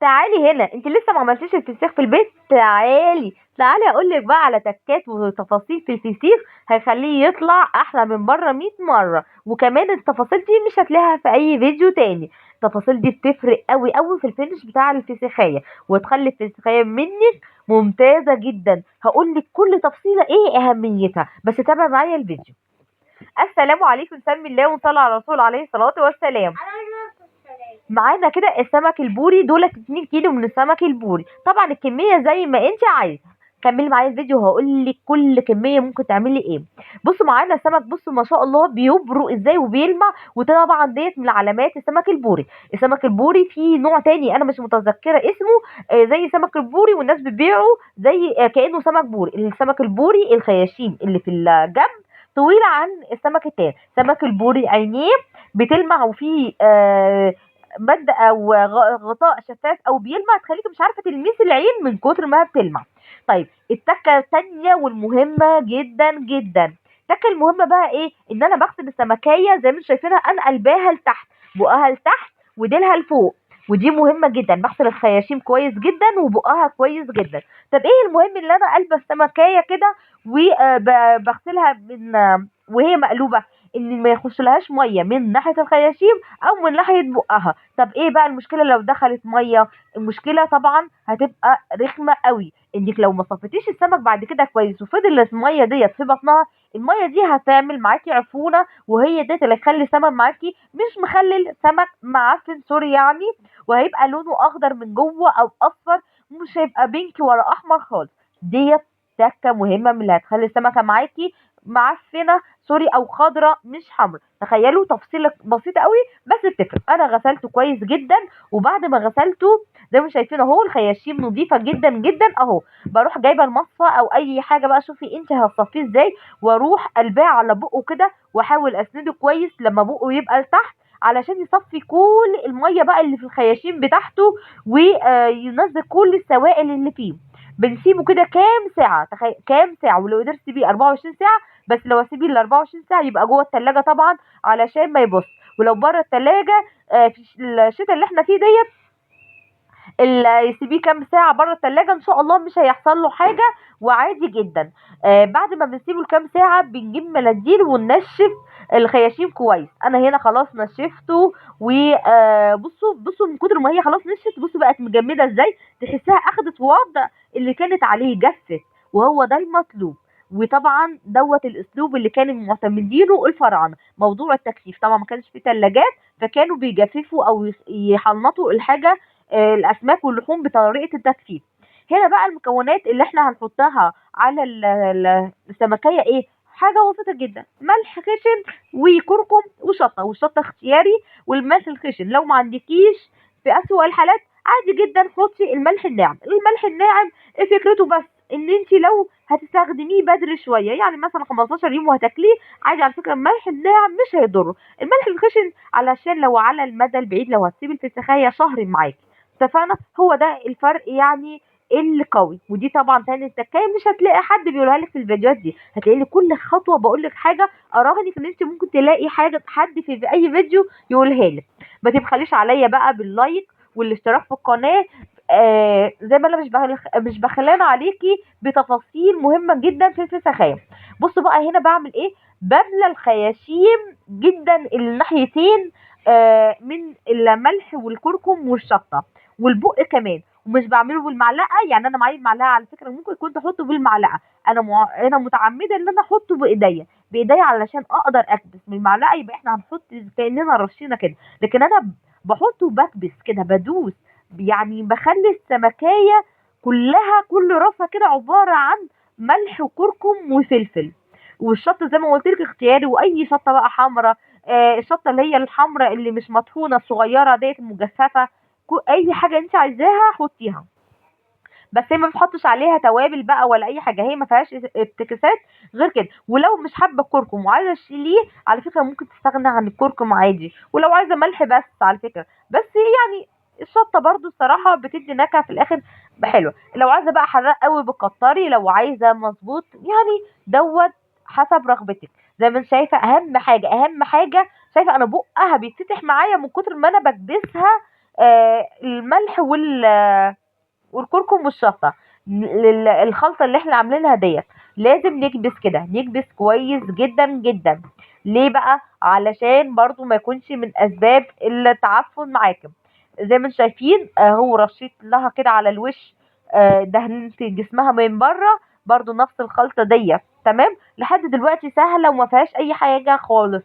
تعالي هنا، انت لسه ما عملتيش الفسيخ في البيت. تعالي اقول لك بقى على تكات وتفاصيل في الفسيخ هيخليه يطلع احلى من بره 100 مره. وكمان التفاصيل دي مش هتلاقيها في اي فيديو تاني. التفاصيل دي بتفرق قوي قوي في الفينش بتاع الفسيخيه، وتخلي الفسيخيه منك ممتازه جدا. هقول لك كل تفصيله ايه اهميتها، بس تابع معايا الفيديو. السلام عليكم، سمي الله ونصلي على الرسول عليه الصلاه والسلام. معانا كده السمك البوري، دولت 2 كيلو من السمك البوري. طبعا الكميه زي ما انت عايزه. كملي معايا الفيديو وهقول لك كل كميه ممكن تعملي ايه. بصوا معانا السمك، بصوا ما شاء الله بيبرق ازاي وبيلمع. وده طبعا ديت من علامات السمك البوري. السمك البوري فيه نوع تاني انا مش متذكره اسمه، زي سمك البوري والناس بتبيعه زي كانه سمك بوري. السمك البوري الخياشيم اللي في الجنب طويله عن السمك التاني. سمك البوري عينيه بتلمع، وفيه مادة او غطاء شفاف او بيلمع، تخليك مش عارفة تلمسي العين من كتر ما بتلمع. طيب التكة التانية والمهمة جدا جدا، التكة المهمة بقى ايه؟ ان انا بغسل السمكية زي ما انتم شايفينها، انا قلبها لتحت، بقها لتحت، وديلها لفوق. ودي مهمة جدا، بغسل الخياشيم كويس جدا وبقها كويس جدا. طب ايه المهم ان انا قلب السمكية كده وبغسلها من وهي مقلوبة، ان ما يخشلهاش ميه من ناحيه الخياشيم او من ناحيه بقها. طب ايه بقى المشكله لو دخلت ميه؟ المشكله طبعا هتبقى رخمه قوي، انك لو ما صفتيش السمك بعد كده كويس وفضلت الميه ديت في بطنها، الميه دي هتعمل معاكي عفونه، وهي ديت اللي هتخلي السمك معاكي مش مخلل، سمك معفن سوري يعني، وهيبقى لونه اخضر من جوه او اصفر، مش هيبقى بينك ولا احمر خالص. ديت تكه مهمه من اللي هتخلي السمكه معاكي معفنه سوري او خضراء مش حمراء. تخيلوا تفصيله بسيطه قوي بس بتفرق. انا غسلته كويس جدا، وبعد ما غسلته زي ما شايفين اهو الخياشيم نظيفه جدا جدا اهو. بروح جايبه المصفى او اي حاجه بقى، شوفي انت هتصفيه ازاي، واروح قلباه على بقه كده واحاول اسنده كويس لما بقه يبقى لتحت، علشان يصفي كل الميه بقى اللي في الخياشيم بتاعته، وينزل كل السوائل اللي فيه. بنسيبه كده كام ساعه، تخيل كام ساعه، ولو قدرت تسيبيه 24 ساعه. بس لو اسيبيه ال 24 ساعه يبقى جوه التلاجة طبعا علشان ما يبص. ولو بره التلاجة في الشتاء اللي احنا فيه ديت، يسيبيه كام ساعه بره التلاجة ان شاء الله مش هيحصل له حاجه، وعادي جدا. بعد ما بنسيبه الكام ساعه بنجيب مناديل وننشف الخياشيم كويس. انا هنا خلاص نشفته، وبصوا من كتر ما هي خلاص نشفت، بصوا بقت مجمده ازاي، تحسها اخدت وضع اللي كانت عليه، جفت، وهو ده المطلوب. وطبعا دوت الاسلوب اللي كانوا معتمدينه الفراعنه، موضوع التجفيف. طبعا ما كانش فيه ثلاجات، فكانوا بيجففوا او يحنطوا الحاجه، الاسماك واللحوم بطريقه التجفيف. هنا بقى المكونات اللي احنا هنحطها على السمكيه ايه؟ حاجه بسيطه جدا، ملح خشن وكركم وشطه، والشطه اختياري، والملح الخشن لو ما عندكيش في اسوأ الحالات عادي جدا حطي الملح الناعم. الملح الناعم ايه فكرته؟ بس ان انت لو هتستخدميه بدري شويه، يعني مثلا 15 يوم وهتاكليه عادي، على فكره الملح الناعم مش هيضره. الملح الخشن علشان لو على المدى البعيد، لو هتسيب الفسيخيه شهر معاكي، اتفقنا؟ هو ده الفرق يعني اللي قوي. ودي طبعا تاني التكايه مش هتلاقي حد بيقولها لك في الفيديوهات دي، هتلاقي لي كل خطوه بقول لك حاجه اراهنك ان انت ممكن تلاقي حاجه حد في اي فيديو يقولها لك. ما تبخليش عليا بقى باللايك والاشتراك في القناه. زي ما انا مش بخلان عليكي بتفاصيل مهمه جدا في الفسيخيه. بصوا بقى هنا بعمل ايه، بملى الخياشيم جدا الناحيتين من الملح والكركم والشطه والبق كمان. ومش بعمله بالمعلقه، يعني انا معايا المعلقه على فكره ممكن كنت احطه بالمعلقه، انا متعمده ان انا احطه بايديا علشان اقدر اكبس من المعلقه، يبقى احنا هنحط كاننا رشينا كده. لكن انا بحطه بكبس كده بدوس، يعني بخلي السمكايه كلها كل راسها كده عباره عن ملح وكركم وفلفل. والشطه زي ما قلت لك اختياري، واي شطه بقى حمراء، الشطه اللي هي الحمراء اللي مش مطحونه الصغيره ديت المجففه، اي حاجه انت عايزاها حطيها. بس هي ما بتحطش عليها توابل بقى ولا اي حاجه، هي ما فيهاش افتكاسات غير كده. ولو مش حابه الكركم وعايزه تشيليه، على فكره ممكن تستغنى عن الكركم عادي، ولو عايزه ملح بس على فكره. بس يعني الشطه برضو الصراحه بتدي نكهه في الاخر حلوه. لو عايزه بقى حراق قوي بتكتري، لو عايزه مظبوط يعني دوت حسب رغبتك. زي ما انت شايفه، اهم حاجه شايفه انا بقها بيتفتح معايا من كتر ما انا بكبسها الملح والكركم والشطه الخلطه اللي احنا عاملينها ديت. لازم نكبس كده، نكبس كويس جدا جدا. ليه بقى؟ علشان برضو ما يكونش من اسباب التعفن معاكم. زي ما انتم شايفين هو رشيت لها كده على الوش، دهنت جسمها من بره برضو نفس الخلطه ديت. تمام، لحد دلوقتي سهله وما فيهاش اي حاجه خالص.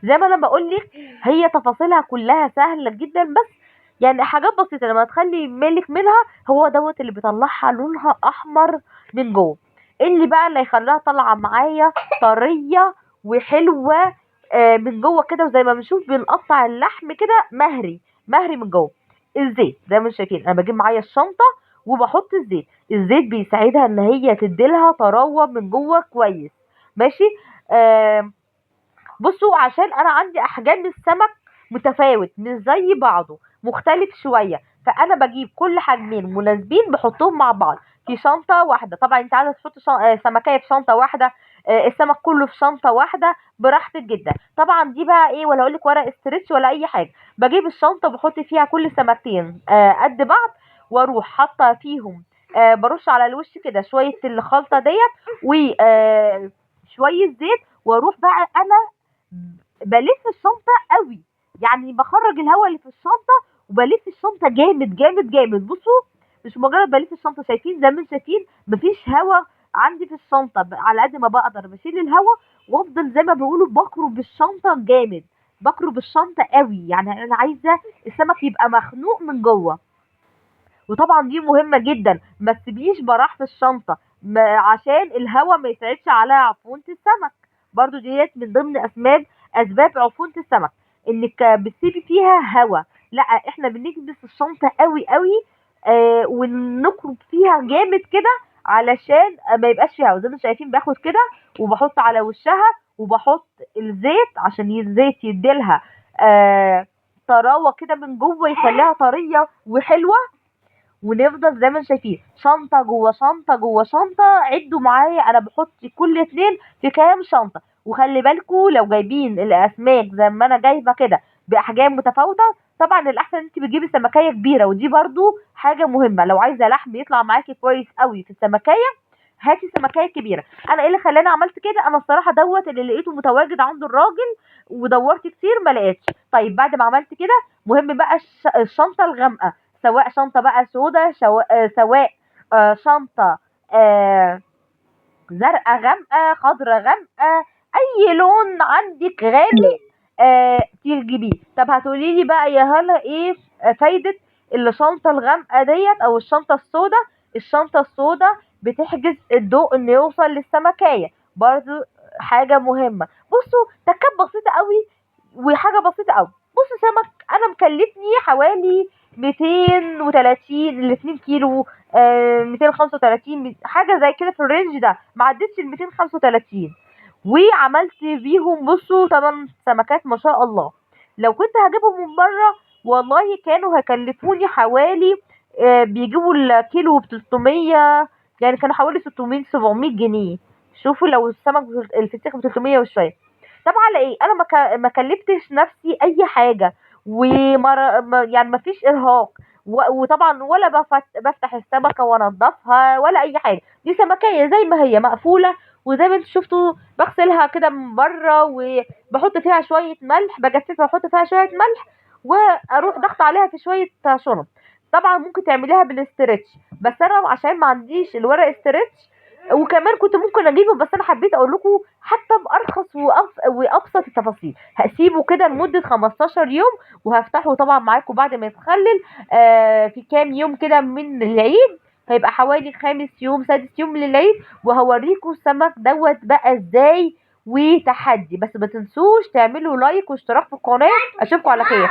زي ما انا بقول لك، هي تفاصيلها كلها سهله جدا، بس يعني حاجات بسيطه لما تخلي بالك منها، هو دوت اللي بيطلعها لونها احمر من جوه. اللي بقى اللي هيخليها طالعه معايا طريه وحلوه من جوه كده، وزي ما بنشوف بنقطع اللحم كده مهري مهري من جوه. الزيت زي ما انتم شايفين، انا بجيب معايا الشنطه وبحط الزيت. الزيت بيساعدها ان هي تديلها طراوه من جوه كويس. ماشي. آه بصوا، عشان انا عندي احجام السمك متفاوت مش زي بعضه، مختلف شويه، فانا بجيب كل حجمين مناسبين بحطهم مع بعض في شنطه واحده. طبعا انت عايزه تحط سمكيه في شنطه واحده، السمك كله في شنطه واحده، براحتك جدا. طبعا دي بقى ايه، ولا اقول لك ورق استرتش ولا اي حاجه. بجيب الشنطه بحط فيها كل سمكتين قد بعض، واروح حاطه فيهم برش على الوش كده شويه الخلطه ديت وشويه زيت، واروح بقى انا بلف الشنطه قوي، يعني بخرج الهواء اللي في الشنطه وبلف الشنطه جامد جامد جامد. بصوا، مش مجرد بلف الشنطه، شايفين زي ما انتم شايفين مفيش هواء عندي في الشنطه. على قد ما بقدر بشيل الهواء وافضل زي ما بيقولوا بكرب الشنطه جامد، بكرب الشنطه قوي. يعني انا عايزه السمك يبقى مخنوق من جوه. وطبعا دي مهمه جدا، ما تسيبيش براح في الشنطه عشان الهواء ما يساعدش على عفونة السمك. برضو ديت من ضمن اسباب عفونة السمك، انك بتسيبي فيها هواء. لا، احنا بنكبس الشنطه قوي قوي ونكرب فيها جامد كده علشان ما يبقاش فيها هواء. زي ما انتم شايفين باخد كده وبحط على وشها، وبحط الزيت عشان الزيت يديلها طراوه كده من جوه، يخليها طريه وحلوه. ونفضل زي ما انتم شايفين شنطه جوه شنطه جوه شنطه. عدوا معايا انا بحط كل اتنين في كام شنطه. وخلي بالكوا لو جايبين الاسماك زي ما انا جايبه كده باحجام متفاوته، طبعا الاحسن انت بتجيبي سمكيه كبيره. ودي برضو حاجه مهمه، لو عايزه لحم يطلع معاكي كويس قوي في السمكيه، هاتي سمكيه كبيره. انا ايه اللي خلاني عملت كده؟ انا الصراحه دوت اللي لقيته متواجد عند الراجل، ودورت كتير ما لقيتش. طيب بعد ما عملت كده، مهم بقى الشنطه الغامقه، سواء شنطه بقى سودا، سواء شنطه زرقاء غامقه، خضراء غامقه، اي لون عندك غامق تجيبيه. طب هتقولي لي بقى يا هلا ايه فايده الشنطه الغامقه ديت او الشنطه السوداء؟ الشنطه السوداء بتحجز الضوء انه يوصل للسمكيه، برضو حاجه مهمه. بصوا، تكات بسيطه قوي وحاجه بسيطه قوي. بصوا، سمك انا مكلفني حوالي 230 ل 2 كيلو، 235 حاجه زي كده في الرينج ده، ما عدتش ال 235. وعملت بيهم بصوا 8 سمكات ما شاء الله. لو كنت هجيبهم من بره والله كانوا هيكلفوني حوالي بيجيبوا الكيلو ب 300، يعني كانوا حوالي 600 700 جنيه. شوفوا لو السمك الفسيخ ب 300 وشويه. طب على ايه؟ انا ما كلفتش نفسي اي حاجه، يعني ما فيش ارهاق، وطبعا ولا بفتح السمكه وانضفها ولا اي حاجه. دي سمكيه زي ما هي مقفوله، وزي ما انتوا شفتوا بغسلها كده من بره وبحط فيها شويه ملح، بجففها واحط فيها شويه ملح، واروح ضغط عليها في شويه شنط. طبعا ممكن تعمليها بالاسترتش، بس انا عشان ما عنديش الورق استرتش، وكمان كنت ممكن اجيبه، بس انا حبيت اقول لكم حتى بارخص وابسط التفاصيل. هسيبه كده لمده 15 يوم، وهفتحه طبعا معاكم بعد ما يتخلل في كام يوم كده من العيد. هيبقى حوالي 5 يوم 6 يوم من العيد، وهوريكم السمك دوت بقى ازاي. وتحدي، بس ما تنسوش تعملوا لايك واشتراك في القناه. اشوفكم على خير.